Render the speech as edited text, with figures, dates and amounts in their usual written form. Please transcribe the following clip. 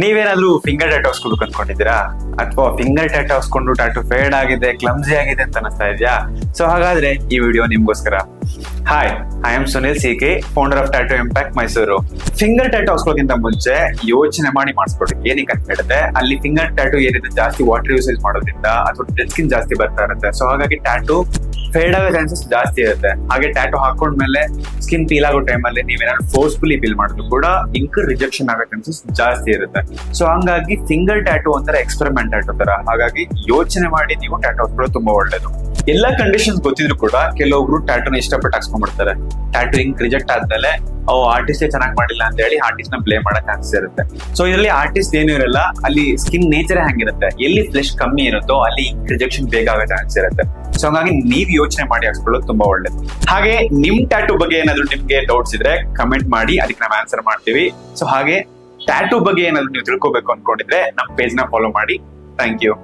ನೀವೇನಾದ್ರೂ finger tattoo ಹಾಕ್ಸ್ಕೋಬೇಕು ಅನ್ಕೊಂಡಿದ್ದೀರಾ, ಅಥವಾ ಫಿಂಗರ್ ಟ್ಯಾಟೂ ಹಾಕ್ಸ್ಕೊಂಡು ಟ್ಯಾಟೂ ಫೇಡ್ ಆಗಿದೆ, ಕ್ಲಮ್ಸಿ ಆಗಿದೆ ಅಂತ ಅನಿಸ್ತಾ ಇದೆಯಾ? ಸೊ ಹಾಗಾದ್ರೆ ಈ ವಿಡಿಯೋ ನಿಮ್ಗೋಸ್ಕರ. Hi, I am Sunil CK, founder of tattoo impact Mysuru. Finger tattoo ಹಾಕ್ಸ್ಕೋಕ್ಕಿಂತ ಮುಂಚೆ ಯೋಚನೆ ಮಾಡಿ ಮಾಡಿಸ್ಕೊಡಿ. ಏನಕ್ಕೆ ಅಂತ ಹೇಳಿದ್ರೆ, ಅಲ್ಲಿ ಫಿಂಗರ್ ಟ್ಯಾಟೂ ಏನಿದೆ ಜಾಸ್ತಿ ವಾಟರ್ ಯೂಸೇಜ್ ಮಾಡೋದ್ರಿಂದ ಅಥವಾ ಡೆಡ್ ಸ್ಕಿನ್ ಜಾಸ್ತಿ ಬರ್ತಾ ಇರುತ್ತೆ. ಸೊ ಹಾಗಾಗಿ ಟ್ಯಾಟೂ ಫೇಡ್ ಆಗೋ ಚಾನ್ಸಸ್ ಜಾಸ್ತಿ ಇರುತ್ತೆ. ಹಾಗೆ ಟ್ಯಾಟೂ ಹಾಕೊಂಡ್ಮೇಲೆ ಸ್ಕಿನ್ ಪೀಲ್ ಆಗೋ ಟೈಮಲ್ಲಿ ನೀವೇನಾದ್ರು ಫೋರ್ಸ್ಫುಲಿ ಪೀಲ್ ಮಾಡಿದ್ರು ಕೂಡ ಇಂಕ್ ರಿಜೆಕ್ಷನ್ ಆಗೋ ಚಾನ್ಸಸ್ ಜಾಸ್ತಿ ಇರುತ್ತೆ. ಸೊ ಹಂಗಾಗಿ ಫಿಂಗರ್ ಟ್ಯಾಟೂ ಒಂಥರ ಎಕ್ಸ್ಪೆರಿಮೆಂಟ್ ಟ್ಯಾಟೂ ತರ. ಹಾಗಾಗಿ ಯೋಚನೆ ಮಾಡಿ ನೀವು ಟ್ಯಾಟೂ ಹಾಕ್ಕೊಳ್ಳೋದು ತುಂಬಾ ಒಳ್ಳೇದು. ಎಲ್ಲಾ ಕಂಡೀಷನ್ಸ್ ಗೊತ್ತಿದ್ರು ಕೂಡ ಕೆಲವೊಬ್ರು ಟ್ಯಾಟೂನ ಇಷ್ಟಪಟ್ಟು ಹಾಕ್ಸ್ಕೊಂಡ್ಬಿಡ್ತಾರೆ. ಟ್ಯಾಟೂ ಇಂಕ್ ರಿಜೆಕ್ಟ್ ಆದ್ಮೇಲೆ ಆರ್ಟಿಸ್ಟೇ ಚೆನ್ನಾಗಿ ಮಾಡಿಲ್ಲ ಅಂತ ಹೇಳಿ ಆರ್ಟಿಸ್ಟ್ ನ ಬ್ಲೇಮ್ ಮಾಡೋ ಚಾನ್ಸಸ್ ಇರುತ್ತೆ. ಸೊ ಇದರಲ್ಲಿ ಆರ್ಟಿಸ್ಟ್ ಏನು ಇರಲ್ಲ, ಅಲ್ಲಿ ಸ್ಕಿನ್ ನೇಚರ್ ಹಂಗಿರುತ್ತೆ. ಎಲ್ಲಿ ಫ್ಲೆಶ್ ಕಮ್ಮಿ ಇರುತ್ತೋ ಅಲ್ಲಿ ಇಂಕ್ ರಿಜೆಕ್ಷನ್ ಬೇಕಾಗೋ ಚಾನ್ಸಸ್ ಇರುತ್ತೆ. ಸೊ ಹಂಗಾಗಿ ನೀವ್ ಯೋಚನೆ ಮಾಡಿ ಹಾಕ್ಸ್ಕೊಳ್ಳೋದು ತುಂಬಾ ಒಳ್ಳೇದು. ಹಾಗೆ ನಿಮ್ ಟ್ಯಾಟೂ ಬಗ್ಗೆ ಏನಾದ್ರು ನಿಮ್ಗೆ ಡೌಟ್ಸ್ ಇದ್ರೆ ಕಮೆಂಟ್ ಮಾಡಿ, ಅದಕ್ಕೆ ನಾವು ಆನ್ಸರ್ ಮಾಡ್ತೀವಿ. ಸೊ ಹಾಗೆ ಟ್ಯಾಟೂ ಬಗ್ಗೆ ಏನಾದ್ರು ನೀವು ತಿಳ್ಕೊಬೇಕು ಅನ್ಕೊಂಡಿದ್ರೆ ನಮ್ಮ ಪೇಜ್ ನ ಫಾಲೋ ಮಾಡಿ. Thank you.